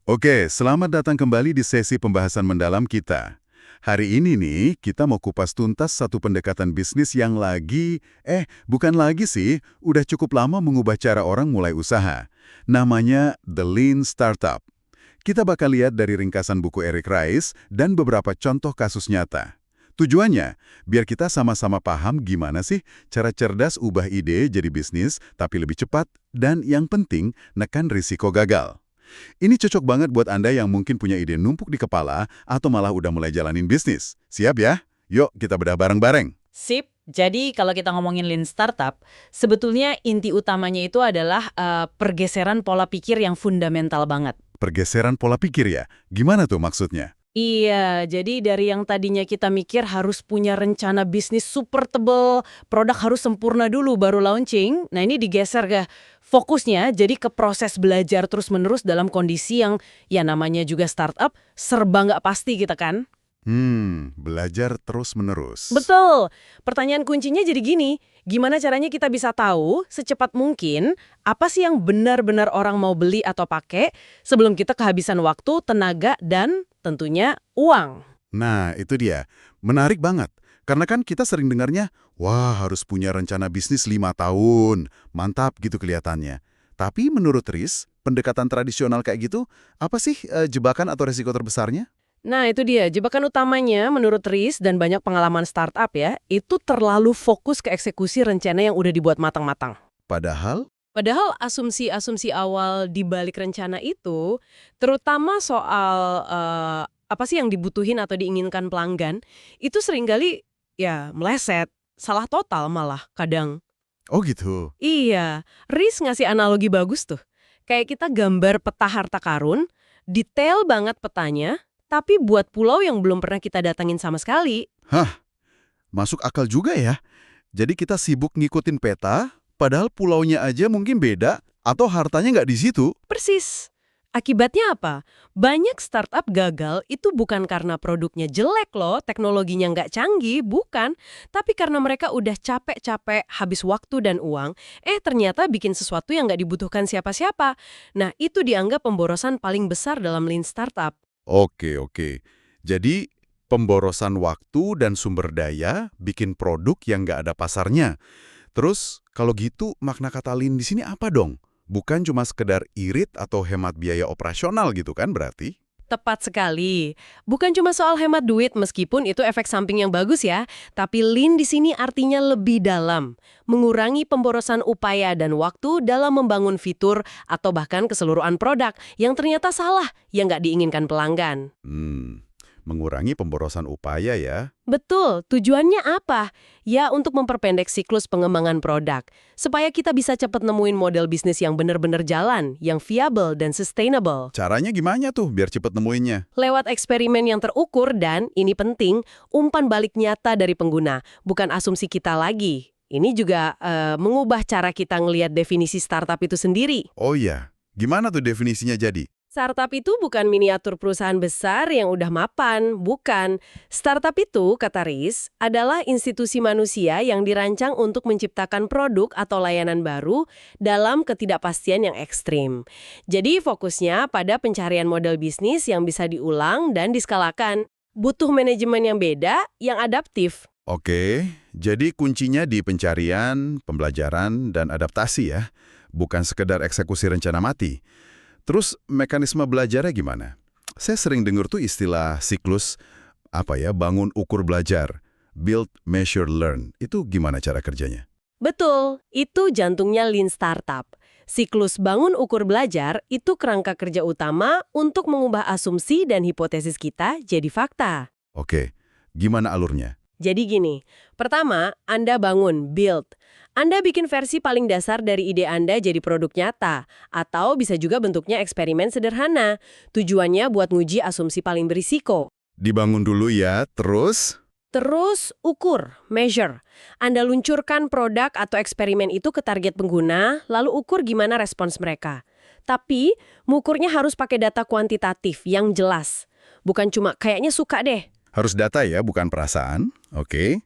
Oke, selamat datang kembali di sesi pembahasan mendalam kita. Hari ini nih, kita mau kupas tuntas satu pendekatan bisnis yang bukan lagi sih, udah cukup lama mengubah cara orang mulai usaha. Namanya The Lean Startup. Kita bakal lihat dari ringkasan buku Eric Ries dan beberapa contoh kasus nyata. Tujuannya, biar kita sama-sama paham gimana sih cara cerdas ubah ide jadi bisnis, tapi lebih cepat, dan yang penting, nekan risiko gagal. Ini cocok banget buat Anda yang mungkin punya ide numpuk di kepala atau malah udah mulai jalanin bisnis. Siap ya? Yuk kita bedah bareng-bareng. Sip. Jadi kalau kita ngomongin lean startup, sebetulnya inti utamanya itu adalah pergeseran pola pikir yang fundamental banget. Pergeseran pola pikir ya? Gimana tuh maksudnya? Iya, jadi dari yang tadinya kita mikir harus punya rencana bisnis super tebel, produk harus sempurna dulu baru launching. Nah ini digeser ke fokusnya jadi ke proses belajar terus-menerus dalam kondisi yang ya namanya juga startup, serba nggak pasti kita kan? Belajar terus-menerus. Betul. Pertanyaan kuncinya jadi gini, gimana caranya kita bisa tahu secepat mungkin apa sih yang benar-benar orang mau beli atau pakai sebelum kita kehabisan waktu, tenaga, dan tentunya uang. Nah, itu dia. Menarik banget. Karena kan kita sering dengarnya, wah harus punya rencana bisnis 5 tahun. Mantap gitu kelihatannya. Tapi menurut Riz, pendekatan tradisional kayak gitu, apa sih jebakan atau resiko terbesarnya? Nah itu dia, jebakan utamanya menurut Riz dan banyak pengalaman startup ya, itu terlalu fokus ke eksekusi rencana yang udah dibuat matang-matang. Padahal, Padahal asumsi-asumsi awal di balik rencana itu, terutama soal apa sih yang dibutuhin atau diinginkan pelanggan, itu seringkali ya meleset, salah total malah kadang. oh gitu. Iya, Riz ngasih analogi bagus tuh. Kayak kita gambar peta harta karun, detail banget petanya, tapi buat pulau yang belum pernah kita datangin sama sekali. Hah, masuk akal juga ya. Jadi kita sibuk ngikutin peta, padahal pulaunya aja mungkin beda atau hartanya nggak di situ. Persis. Akibatnya apa? Banyak startup gagal itu bukan karena produknya jelek loh, teknologinya nggak canggih, bukan. Tapi karena mereka udah capek-capek, habis waktu dan uang, ternyata bikin sesuatu yang nggak dibutuhkan siapa-siapa. Nah, itu dianggap pemborosan paling besar dalam lean startup. Oke. Jadi, pemborosan waktu dan sumber daya bikin produk yang nggak ada pasarnya. Terus, kalau gitu makna kata lean di sini apa dong? Bukan cuma sekedar irit atau hemat biaya operasional gitu kan berarti? Tepat sekali. Bukan cuma soal hemat duit meskipun itu efek samping yang bagus ya, tapi lean di sini artinya lebih dalam, mengurangi pemborosan upaya dan waktu dalam membangun fitur atau bahkan keseluruhan produk yang ternyata salah yang nggak diinginkan pelanggan. Mengurangi pemborosan upaya ya. Betul, tujuannya apa? Ya untuk memperpendek siklus pengembangan produk, supaya kita bisa cepat nemuin model bisnis yang benar-benar jalan, yang viable dan sustainable. Caranya gimana tuh biar cepet nemuinnya? Lewat eksperimen yang terukur dan, ini penting, umpan balik nyata dari pengguna, bukan asumsi kita lagi. Ini juga mengubah cara kita ngelihat definisi startup itu sendiri. Oh iya, gimana tuh definisinya jadi? Startup itu bukan miniatur perusahaan besar yang udah mapan, bukan. Startup itu, kata Riz, adalah institusi manusia yang dirancang untuk menciptakan produk atau layanan baru dalam ketidakpastian yang ekstrim. Jadi fokusnya pada pencarian model bisnis yang bisa diulang dan diskalakan. Butuh manajemen yang beda, yang adaptif. Oke, jadi kuncinya di pencarian, pembelajaran, dan adaptasi ya. Bukan sekedar eksekusi rencana mati. Terus mekanisme belajarnya gimana? Saya sering dengar tuh istilah siklus, bangun ukur belajar, build, measure, learn. Itu gimana cara kerjanya? Betul, itu jantungnya lean startup. Siklus bangun ukur belajar itu kerangka kerja utama untuk mengubah asumsi dan hipotesis kita jadi fakta. Oke, gimana alurnya? Jadi gini, pertama, Anda bangun, build. Anda bikin versi paling dasar dari ide Anda jadi produk nyata, atau bisa juga bentuknya eksperimen sederhana. Tujuannya buat nguji asumsi paling berisiko. Dibangun dulu ya, terus? Terus ukur, measure. Anda luncurkan produk atau eksperimen itu ke target pengguna, lalu ukur gimana respons mereka. Tapi, mengukurnya harus pakai data kuantitatif yang jelas. Bukan cuma kayaknya suka deh. Harus data ya, bukan perasaan. Oke.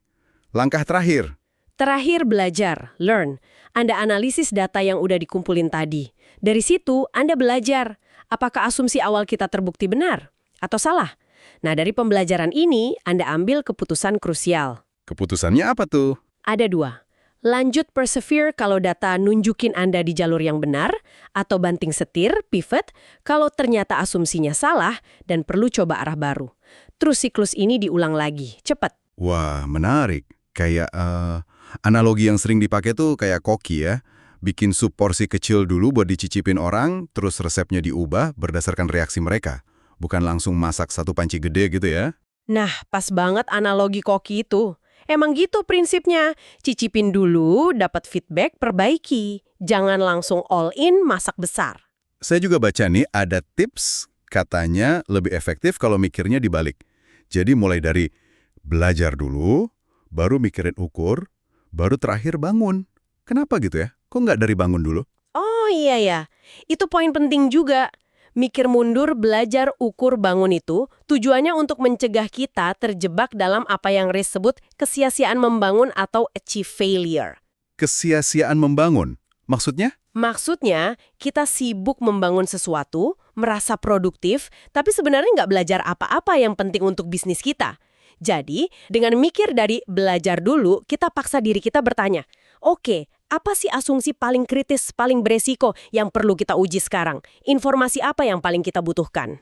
Langkah terakhir. Terakhir belajar, learn. Anda analisis data yang udah dikumpulin tadi. Dari situ, Anda belajar. Apakah asumsi awal kita terbukti benar atau salah? Nah, dari pembelajaran ini, Anda ambil keputusan krusial. Keputusannya apa tuh? Ada dua. Lanjut persevere kalau data nunjukin Anda di jalur yang benar, atau banting setir, pivot, kalau ternyata asumsinya salah dan perlu coba arah baru. Terus siklus ini diulang lagi, cepat. Wah, menarik. Kayak analogi yang sering dipakai tuh kayak koki ya. Bikin sup porsi kecil dulu buat dicicipin orang, terus resepnya diubah berdasarkan reaksi mereka. Bukan langsung masak satu panci gede gitu ya. Nah, pas banget analogi koki itu. Emang gitu prinsipnya. Cicipin dulu, dapat feedback, perbaiki. Jangan langsung all in masak besar. Saya juga baca nih ada tips katanya lebih efektif kalau mikirnya dibalik. Jadi mulai dari belajar dulu, baru mikirin ukur, baru terakhir bangun. Kenapa gitu ya? Kok nggak dari bangun dulu? Oh iya ya, itu poin penting juga. Mikir mundur, belajar, ukur, bangun itu tujuannya untuk mencegah kita terjebak dalam apa yang Rees sebut kesia-siaan membangun atau achieve failure. Kesia-siaan membangun. Maksudnya? Maksudnya, kita sibuk membangun sesuatu, merasa produktif, tapi sebenarnya nggak belajar apa-apa yang penting untuk bisnis kita. Jadi, dengan mikir dari belajar dulu, kita paksa diri kita bertanya, oke, apa sih asumsi paling kritis, paling beresiko yang perlu kita uji sekarang? Informasi apa yang paling kita butuhkan?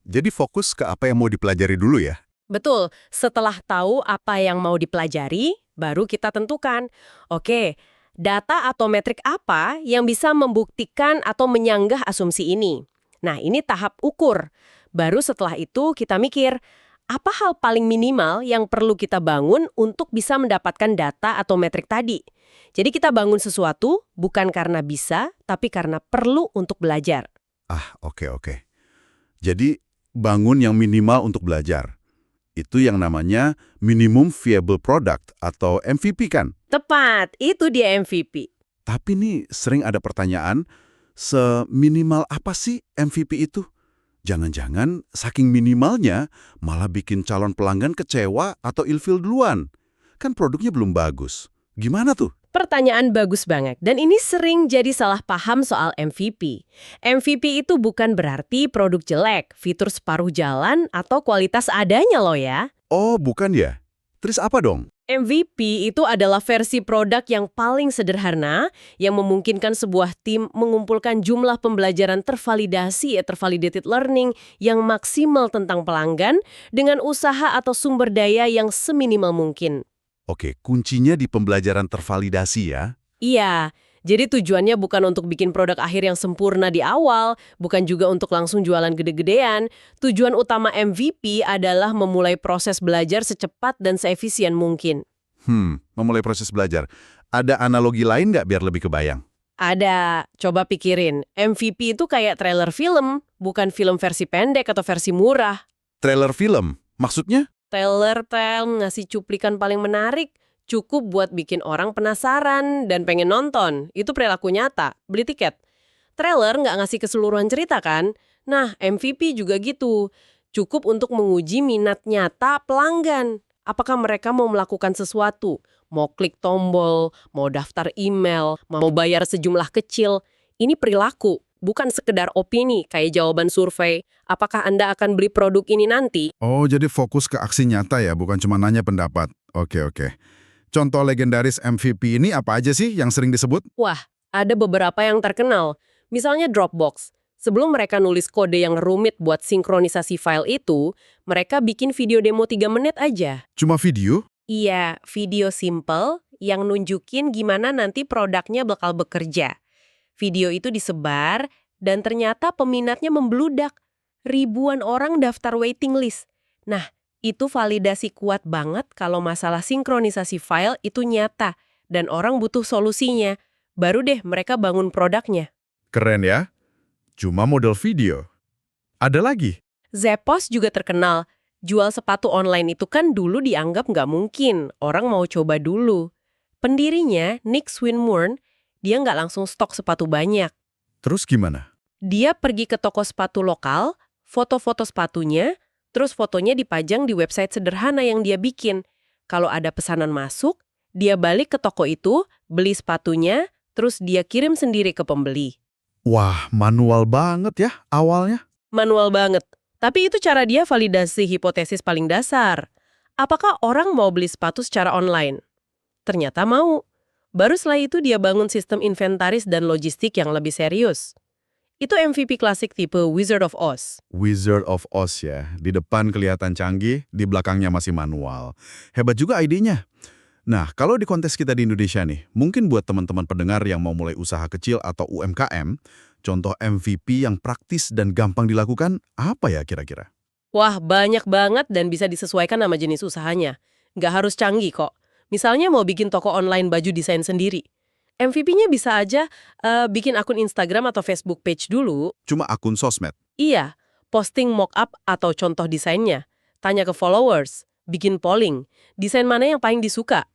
Jadi fokus ke apa yang mau dipelajari dulu ya? Betul, setelah tahu apa yang mau dipelajari, baru kita tentukan, oke, data atau metrik apa yang bisa membuktikan atau menyanggah asumsi ini. Nah, ini tahap ukur. Baru setelah itu kita mikir, apa hal paling minimal yang perlu kita bangun untuk bisa mendapatkan data atau metrik tadi? Jadi kita bangun sesuatu bukan karena bisa, tapi karena perlu untuk belajar. Oke. Jadi bangun yang minimal untuk belajar. Itu yang namanya minimum viable product atau MVP kan? Tepat, itu dia MVP. Tapi nih sering ada pertanyaan, seminimal apa sih MVP itu? Jangan-jangan saking minimalnya malah bikin calon pelanggan kecewa atau ilfil duluan. Kan produknya belum bagus. Gimana tuh? Pertanyaan bagus banget, dan ini sering jadi salah paham soal MVP. MVP itu bukan berarti produk jelek, fitur separuh jalan, atau kualitas adanya loh ya. Oh, bukan ya? Terus apa dong? MVP itu adalah versi produk yang paling sederhana, yang memungkinkan sebuah tim mengumpulkan jumlah pembelajaran tervalidated learning yang maksimal tentang pelanggan, dengan usaha atau sumber daya yang seminimal mungkin. Oke, kuncinya di pembelajaran tervalidasi ya. Iya, jadi tujuannya bukan untuk bikin produk akhir yang sempurna di awal, bukan juga untuk langsung jualan gede-gedean. Tujuan utama MVP adalah memulai proses belajar secepat dan seefisien mungkin. Memulai proses belajar. Ada analogi lain nggak biar lebih kebayang? Ada, coba pikirin. MVP itu kayak trailer film, bukan film versi pendek atau versi murah. Trailer film, maksudnya? Trailer ngasih cuplikan paling menarik, cukup buat bikin orang penasaran dan pengen nonton. Itu perilaku nyata, beli tiket. Trailer nggak ngasih keseluruhan cerita kan? Nah, MVP juga gitu. Cukup untuk menguji minat nyata pelanggan. Apakah mereka mau melakukan sesuatu? Mau klik tombol, mau daftar email, mau bayar sejumlah kecil. Ini perilaku, bukan sekedar opini kayak jawaban survei. Apakah Anda akan beli produk ini nanti? Oh, jadi fokus ke aksi nyata ya, bukan cuma nanya pendapat. Oke. Contoh legendaris MVP ini apa aja sih yang sering disebut? Wah, ada beberapa yang terkenal. Misalnya Dropbox. Sebelum mereka nulis kode yang rumit buat sinkronisasi file itu, mereka bikin video demo 3 menit aja. Cuma video? Iya, video simple yang nunjukin gimana nanti produknya bakal bekerja. Video itu disebar, dan ternyata peminatnya membludak. Ribuan orang daftar waiting list. Nah, itu validasi kuat banget kalau masalah sinkronisasi file itu nyata, dan orang butuh solusinya. Baru deh mereka bangun produknya. Keren ya. Cuma model video. Ada lagi? Zappos juga terkenal. Jual sepatu online itu kan dulu dianggap nggak mungkin. Orang mau coba dulu. Pendirinya, Nick Swinmurn, dia nggak langsung stok sepatu banyak. Terus gimana? Dia pergi ke toko sepatu lokal, foto-foto sepatunya, terus fotonya dipajang di website sederhana yang dia bikin. Kalau ada pesanan masuk, dia balik ke toko itu, beli sepatunya, terus dia kirim sendiri ke pembeli. Wah, manual banget ya awalnya. Manual banget. Tapi itu cara dia validasi hipotesis paling dasar. Apakah orang mau beli sepatu secara online? Ternyata mau. Baru setelah itu dia bangun sistem inventaris dan logistik yang lebih serius. Itu MVP klasik tipe Wizard of Oz. Wizard of Oz ya. Di depan kelihatan canggih, di belakangnya masih manual. Hebat juga idenya. Nah, kalau di konteks kita di Indonesia nih, mungkin buat teman-teman pendengar yang mau mulai usaha kecil atau UMKM, contoh MVP yang praktis dan gampang dilakukan, apa ya kira-kira? Wah, banyak banget dan bisa disesuaikan sama jenis usahanya. Nggak harus canggih kok. Misalnya mau bikin toko online baju desain sendiri. MVP-nya bisa aja bikin akun Instagram atau Facebook page dulu. Cuma akun sosmed. Iya, posting mock-up atau contoh desainnya. Tanya ke followers, bikin polling, desain mana yang paling disuka.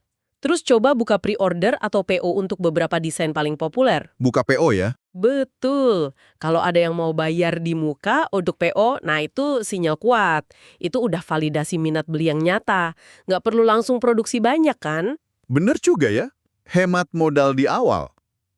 Terus coba buka pre-order atau PO untuk beberapa desain paling populer. Buka PO ya? Betul. Kalau ada yang mau bayar di muka untuk PO, nah itu sinyal kuat. Itu udah validasi minat beli yang nyata. Nggak perlu langsung produksi banyak kan? Bener juga ya. Hemat modal di awal.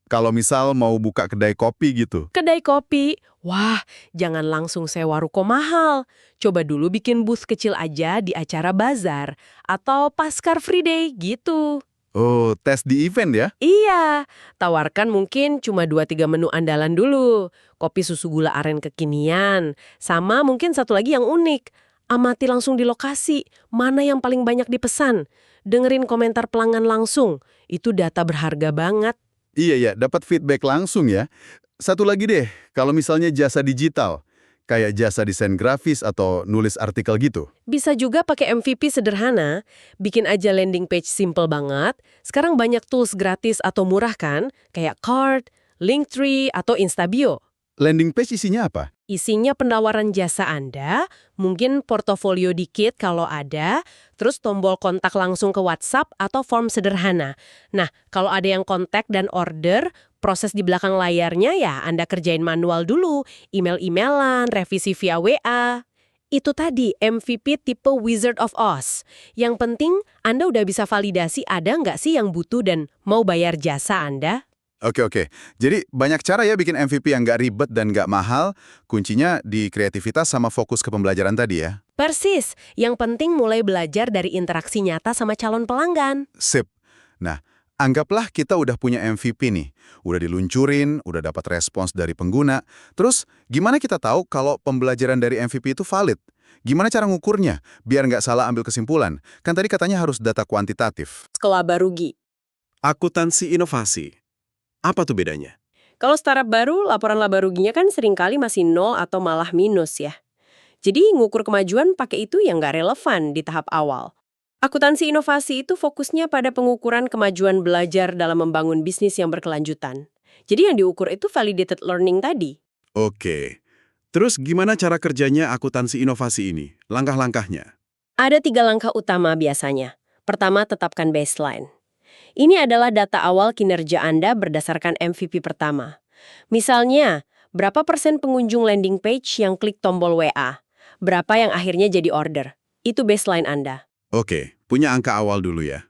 Kalau misal mau buka kedai kopi gitu. Kedai kopi, wah jangan langsung sewa ruko mahal. Coba dulu bikin booth kecil aja di acara bazar atau Paskar Free Day gitu. Oh, tes di event ya? Iya, tawarkan mungkin cuma 2-3 menu andalan dulu. Kopi susu gula aren kekinian. Sama mungkin satu lagi yang unik. Amati langsung di lokasi, mana yang paling banyak dipesan. Dengerin komentar pelanggan langsung. Itu data berharga banget. Iya ya, dapat feedback langsung ya. Satu lagi deh, kalau misalnya jasa digital, kayak jasa desain grafis atau nulis artikel gitu. Bisa juga pakai MVP sederhana, bikin aja landing page simple banget. Sekarang banyak tools gratis atau murah kan, kayak Card, Linktree, atau Instabio. Landing page isinya apa? Isinya penawaran jasa Anda, mungkin portofolio dikit kalau ada, terus tombol kontak langsung ke WhatsApp atau form sederhana. Nah, kalau ada yang kontak dan order, proses di belakang layarnya ya Anda kerjain manual dulu, email-emailan, revisi via WA. Itu tadi MVP tipe Wizard of Oz. Yang penting Anda udah bisa validasi ada nggak sih yang butuh dan mau bayar jasa Anda. Oke. Jadi banyak cara ya bikin MVP yang nggak ribet dan nggak mahal. Kuncinya di kreativitas sama fokus ke pembelajaran tadi ya. Persis, yang penting mulai belajar dari interaksi nyata sama calon pelanggan. Sip. Nah, anggaplah kita udah punya MVP nih. Udah diluncurin, udah dapat respons dari pengguna. Terus, gimana kita tahu kalau pembelajaran dari MVP itu valid? Gimana cara ngukurnya? Biar nggak salah ambil kesimpulan. Kan tadi katanya harus data kuantitatif. Laba rugi. Akuntansi inovasi. Apa tuh bedanya? Kalau startup baru, laporan laba ruginya kan seringkali masih nol atau malah minus ya. Jadi ngukur kemajuan pakai itu yang nggak relevan di tahap awal. Akuntansi inovasi itu fokusnya pada pengukuran kemajuan belajar dalam membangun bisnis yang berkelanjutan. Jadi yang diukur itu validated learning tadi. Oke. Terus gimana cara kerjanya akuntansi inovasi ini? Langkah-langkahnya? Ada 3 langkah utama biasanya. Pertama, tetapkan baseline. Ini adalah data awal kinerja Anda berdasarkan MVP pertama. Misalnya, berapa persen pengunjung landing page yang klik tombol WA? Berapa yang akhirnya jadi order? Itu baseline Anda. Oke, punya angka awal dulu ya.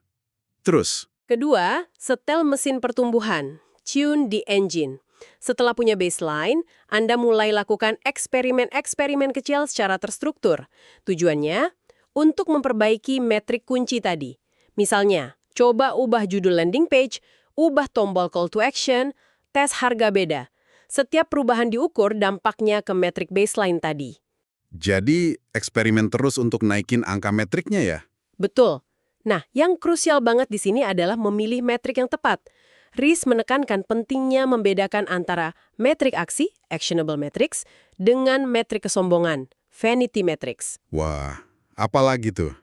Terus, Kedua, setel mesin pertumbuhan. Tune the engine. Setelah punya baseline, Anda mulai lakukan eksperimen-eksperimen kecil secara terstruktur. Tujuannya, untuk memperbaiki metrik kunci tadi. Misalnya, coba ubah judul landing page, ubah tombol call to action, tes harga beda. Setiap perubahan diukur dampaknya ke metrik baseline tadi. Jadi, eksperimen terus untuk naikin angka metriknya ya? Betul. Nah, yang krusial banget di sini adalah memilih metrik yang tepat. Riz menekankan pentingnya membedakan antara metrik aksi, actionable metrics, dengan metrik kesombongan, vanity metrics. Wah, apalagi tuh?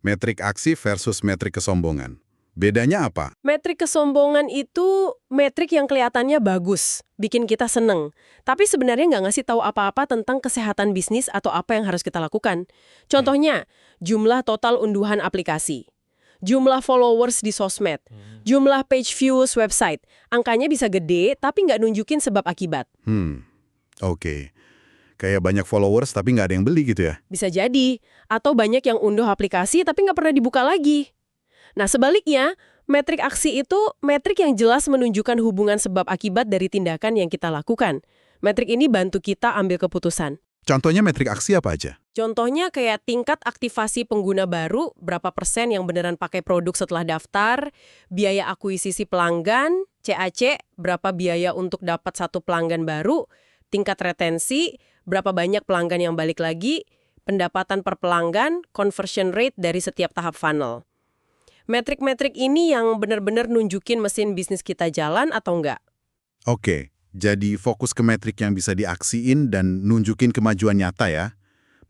Metrik aksi versus metrik kesombongan. Bedanya apa? Metrik kesombongan itu metrik yang kelihatannya bagus, bikin kita seneng. Tapi sebenarnya nggak ngasih tahu apa-apa tentang kesehatan bisnis atau apa yang harus kita lakukan. Contohnya, jumlah total unduhan aplikasi, jumlah followers di sosmed, jumlah page views website. Angkanya bisa gede, tapi nggak nunjukin sebab akibat. Oke. Kayak banyak followers tapi nggak ada yang beli gitu ya? Bisa jadi. Atau banyak yang unduh aplikasi tapi nggak pernah dibuka lagi. Nah sebaliknya, Metrik aksi itu metrik yang jelas menunjukkan hubungan sebab akibat dari tindakan yang kita lakukan. Metrik ini bantu kita ambil keputusan. Contohnya metrik aksi apa aja? Contohnya kayak tingkat aktivasi pengguna baru, berapa persen yang beneran pakai produk setelah daftar, biaya akuisisi pelanggan, CAC, berapa biaya untuk dapat satu pelanggan baru, tingkat retensi, berapa banyak pelanggan yang balik lagi, pendapatan per pelanggan, conversion rate dari setiap tahap funnel. Metrik-metrik ini yang benar-benar nunjukin mesin bisnis kita jalan atau enggak. Oke, jadi fokus ke metrik yang bisa diaksiin dan nunjukin kemajuan nyata ya.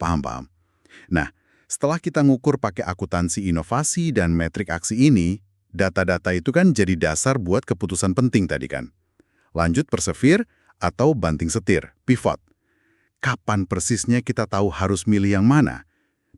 Paham. Nah, setelah kita ngukur pakai akuntansi inovasi dan metrik aksi ini, data-data itu kan jadi dasar buat keputusan penting tadi kan. Lanjut persevere atau banting setir, pivot. Kapan persisnya kita tahu harus milih yang mana?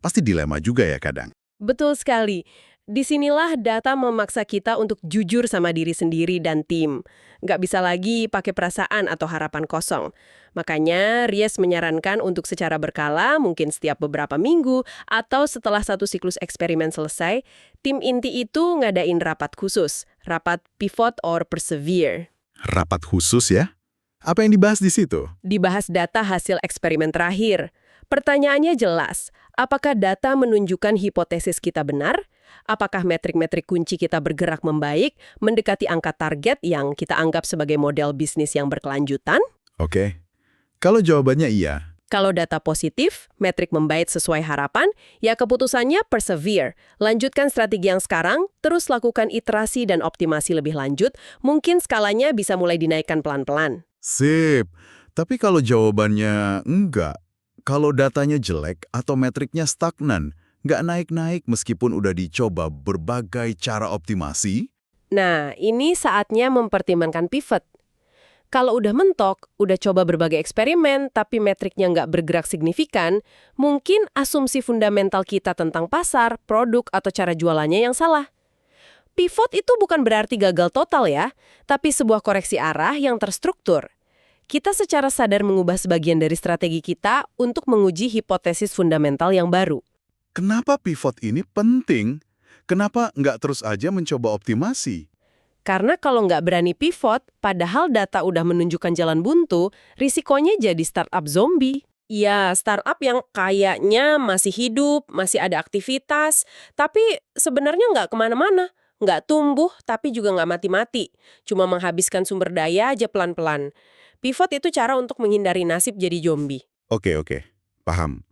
Pasti dilema juga ya kadang. Betul sekali. Disinilah data memaksa kita untuk jujur sama diri sendiri dan tim. Nggak bisa lagi pakai perasaan atau harapan kosong. Makanya, Ries menyarankan untuk secara berkala, mungkin setiap beberapa minggu, atau setelah satu siklus eksperimen selesai, tim inti itu ngadain rapat khusus, rapat pivot or persevere. Rapat khusus ya? Apa yang dibahas di situ? Dibahas data hasil eksperimen terakhir. Pertanyaannya jelas, apakah data menunjukkan hipotesis kita benar? Apakah metrik-metrik kunci kita bergerak membaik, mendekati angka target yang kita anggap sebagai model bisnis yang berkelanjutan? Oke. Kalau jawabannya iya, Kalau data positif, metrik membaik sesuai harapan, ya keputusannya persevere. Lanjutkan strategi yang sekarang, terus lakukan iterasi dan optimasi lebih lanjut, mungkin skalanya bisa mulai dinaikkan pelan-pelan. Sip. Tapi kalau jawabannya enggak, kalau datanya jelek atau metriknya stagnan, nggak naik-naik meskipun udah dicoba berbagai cara optimasi? Nah, ini saatnya mempertimbangkan pivot. Kalau udah mentok, udah coba berbagai eksperimen, tapi metriknya nggak bergerak signifikan, mungkin asumsi fundamental kita tentang pasar, produk, atau cara jualannya yang salah. Pivot itu bukan berarti gagal total ya, tapi sebuah koreksi arah yang terstruktur. Kita secara sadar mengubah sebagian dari strategi kita untuk menguji hipotesis fundamental yang baru. kenapa pivot ini penting? Kenapa nggak terus aja mencoba optimasi? Karena kalau nggak berani pivot, padahal data udah menunjukkan jalan buntu, risikonya jadi startup zombie. Ya, startup yang kayaknya masih hidup, masih ada aktivitas, tapi sebenarnya nggak kemana-mana. Nggak tumbuh, tapi juga nggak mati-mati. Cuma menghabiskan sumber daya aja pelan-pelan. Pivot itu cara untuk menghindari nasib jadi zombie. Oke, paham.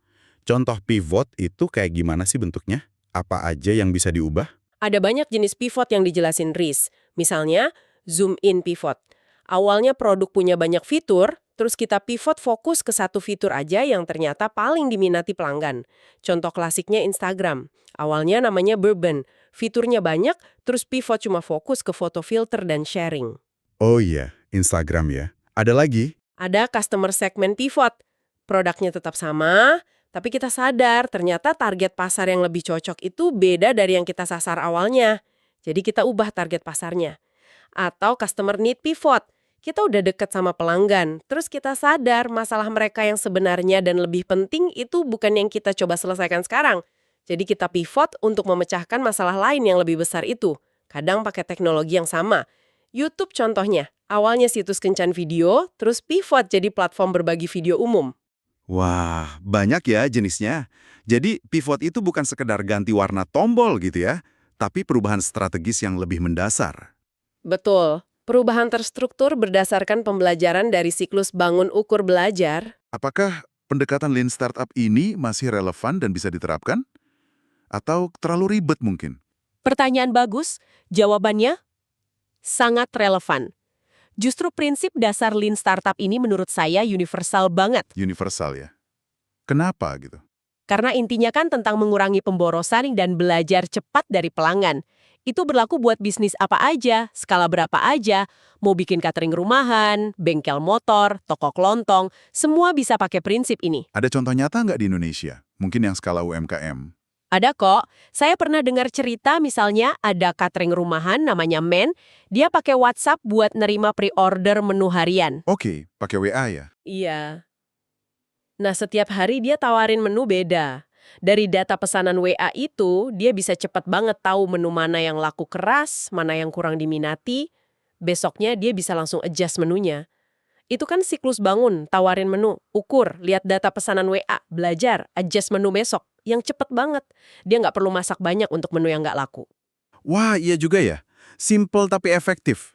Contoh pivot itu kayak gimana sih bentuknya? Apa aja yang bisa diubah? Ada banyak jenis pivot yang dijelasin Riz. Misalnya, zoom in pivot. Awalnya produk punya banyak fitur, terus kita pivot fokus ke satu fitur aja yang ternyata paling diminati pelanggan. Contoh klasiknya Instagram. Awalnya namanya Bourbon. Fiturnya banyak, terus pivot cuma fokus ke foto filter dan sharing. Oh iya, Instagram ya. Ada lagi? Ada customer segment pivot. Produknya tetap sama, tapi kita sadar ternyata target pasar yang lebih cocok itu beda dari yang kita sasar awalnya. Jadi kita ubah target pasarnya. Atau customer need pivot. Kita udah deket sama pelanggan, terus kita sadar masalah mereka yang sebenarnya dan lebih penting itu bukan yang kita coba selesaikan sekarang. Jadi kita pivot untuk memecahkan masalah lain yang lebih besar itu. Kadang pakai teknologi yang sama. YouTube contohnya, awalnya situs kencan video, terus pivot jadi platform berbagi video umum. Wah, banyak ya jenisnya. Jadi pivot itu bukan sekedar ganti warna tombol gitu ya, tapi perubahan strategis yang lebih mendasar. Betul. Perubahan terstruktur berdasarkan pembelajaran dari siklus bangun ukur belajar. Apakah pendekatan Lean Startup ini masih relevan dan bisa diterapkan? Atau terlalu ribet mungkin? Pertanyaan bagus, jawabannya sangat relevan. Justru prinsip dasar Lean Startup ini menurut saya universal banget. Universal ya. Kenapa gitu? Karena intinya kan tentang mengurangi pemborosan dan belajar cepat dari pelanggan. Itu berlaku buat bisnis apa aja, skala berapa aja, mau bikin catering rumahan, bengkel motor, toko kelontong, semua bisa pakai prinsip ini. Ada contoh nyata nggak di Indonesia? Mungkin yang skala UMKM. Ada kok, saya pernah dengar cerita misalnya ada catering rumahan namanya Men, dia pakai WhatsApp buat nerima pre-order menu harian. Oke, pakai WA ya? Iya. Nah, setiap hari dia tawarin menu beda. Dari data pesanan WA itu, dia bisa cepat banget tahu menu mana yang laku keras, mana yang kurang diminati. Besoknya dia bisa langsung adjust menunya. Itu kan siklus bangun, tawarin menu, ukur, lihat data pesanan WA, belajar, adjust menu besok. Yang cepet banget. Dia nggak perlu masak banyak untuk menu yang nggak laku. Wah, iya juga ya. Simple tapi efektif.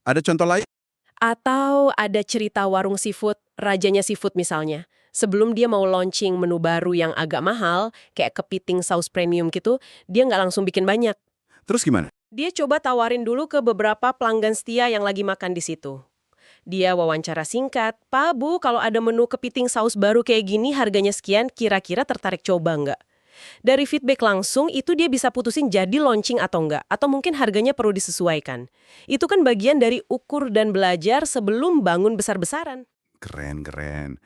Ada contoh lain? Atau ada cerita warung seafood, rajanya seafood misalnya. Sebelum dia mau launching menu baru yang agak mahal, kayak kepiting saus premium gitu, dia nggak langsung bikin banyak. Terus gimana? Dia coba tawarin dulu ke beberapa pelanggan setia yang lagi makan di situ. Dia wawancara singkat, "Pak, Bu, kalau ada menu kepiting saus baru kayak gini harganya sekian, kira-kira tertarik coba nggak?" Dari feedback langsung, itu dia bisa putusin jadi launching atau nggak, atau mungkin harganya perlu disesuaikan. Itu kan bagian dari ukur dan belajar sebelum bangun besar-besaran. Keren.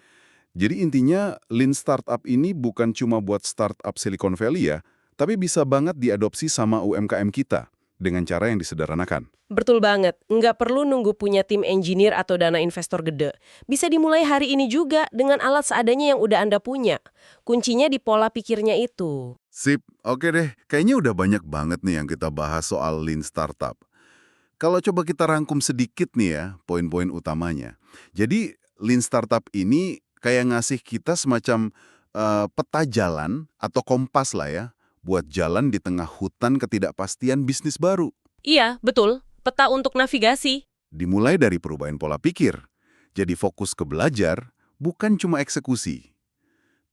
Jadi intinya Lean Startup ini bukan cuma buat startup Silicon Valley ya, tapi bisa banget diadopsi sama UMKM kita dengan cara yang disederhanakan. Betul banget, nggak perlu nunggu punya tim engineer atau dana investor gede. Bisa dimulai hari ini juga dengan alat seadanya yang udah Anda punya. Kuncinya di pola pikirnya itu. Sip, oke deh. Kayaknya udah banyak banget nih yang kita bahas soal Lean Startup. Kalau coba kita rangkum sedikit nih ya, poin-poin utamanya. Jadi Lean Startup ini kayak ngasih kita semacam peta jalan atau kompas lah ya, buat jalan di tengah hutan ketidakpastian bisnis baru. Iya, betul. Peta untuk navigasi. Dimulai dari perubahan pola pikir. Jadi fokus ke belajar, bukan cuma eksekusi.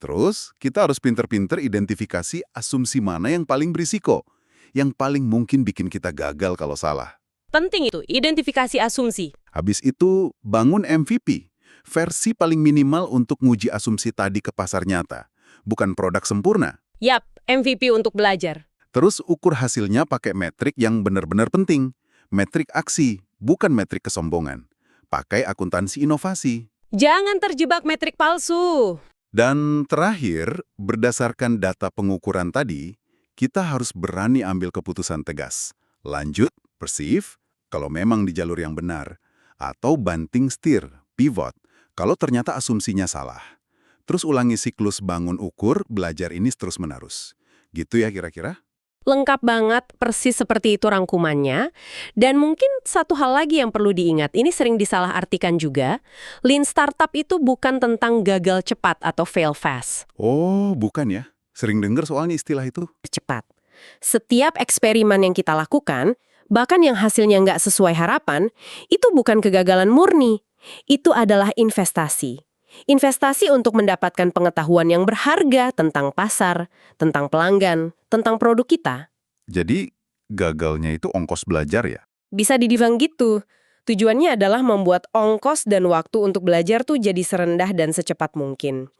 Terus, kita harus pinter-pinter identifikasi asumsi mana yang paling berisiko, yang paling mungkin bikin kita gagal kalau salah. Penting itu, identifikasi asumsi. Habis itu, bangun MVP, versi paling minimal untuk nguji asumsi tadi ke pasar nyata, bukan produk sempurna. Yap, MVP untuk belajar. Terus ukur hasilnya pakai metrik yang benar-benar penting. Metrik aksi, bukan metrik kesombongan. Pakai akuntansi inovasi. Jangan terjebak metrik palsu. Dan terakhir, berdasarkan data pengukuran tadi, kita harus berani ambil keputusan tegas. Lanjut, perceive, kalau memang di jalur yang benar. Atau banting setir, pivot, kalau ternyata asumsinya salah. Terus ulangi siklus bangun ukur, belajar ini terus-menerus. Gitu ya kira-kira? Lengkap banget, persis seperti itu rangkumannya. Dan mungkin satu hal lagi yang perlu diingat, ini sering disalahartikan juga. Lean Startup itu bukan tentang gagal cepat atau fail fast. Oh, bukan ya. Sering dengar soalnya istilah itu. Cepat. Setiap eksperimen yang kita lakukan, bahkan yang hasilnya nggak sesuai harapan, itu bukan kegagalan murni. Itu adalah investasi. Investasi untuk mendapatkan pengetahuan yang berharga tentang pasar, tentang pelanggan, tentang produk kita. Jadi, gagalnya itu ongkos belajar ya? Bisa dibilang gitu. Tujuannya adalah membuat ongkos dan waktu untuk belajar tuh jadi serendah dan secepat mungkin.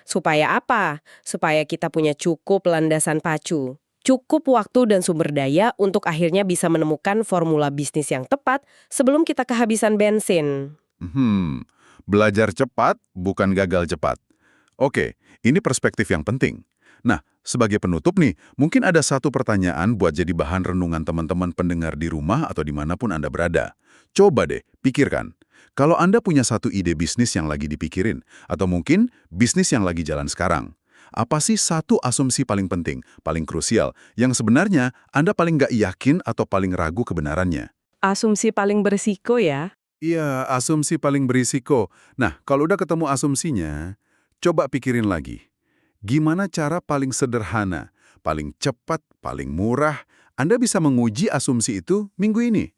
Supaya apa? Supaya kita punya cukup landasan pacu. Cukup waktu dan sumber daya untuk akhirnya bisa menemukan formula bisnis yang tepat sebelum kita kehabisan bensin. Belajar cepat, bukan gagal cepat. Oke, ini perspektif yang penting. Nah, sebagai penutup nih, mungkin ada satu pertanyaan buat jadi bahan renungan teman-teman pendengar di rumah atau dimanapun Anda berada. Coba deh, pikirkan. Kalau Anda punya satu ide bisnis yang lagi dipikirin, atau mungkin bisnis yang lagi jalan sekarang, apa sih satu asumsi paling penting, paling krusial, yang sebenarnya Anda paling nggak yakin atau paling ragu kebenarannya? Asumsi paling berisiko ya. Iya, asumsi paling berisiko. Nah, kalau udah ketemu asumsinya, coba pikirin lagi. Gimana cara paling sederhana, paling cepat, paling murah, Anda bisa menguji asumsi itu minggu ini?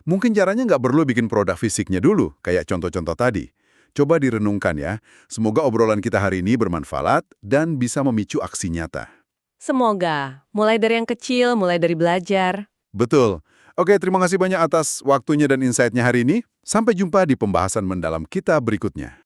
Mungkin caranya nggak perlu bikin produk fisiknya dulu, kayak contoh-contoh tadi. Coba direnungkan ya. Semoga obrolan kita hari ini bermanfaat dan bisa memicu aksi nyata. Semoga. Mulai dari yang kecil, mulai dari belajar. Betul. Oke, terima kasih banyak atas waktunya dan insight-nya hari ini. Sampai jumpa di pembahasan mendalam kita berikutnya.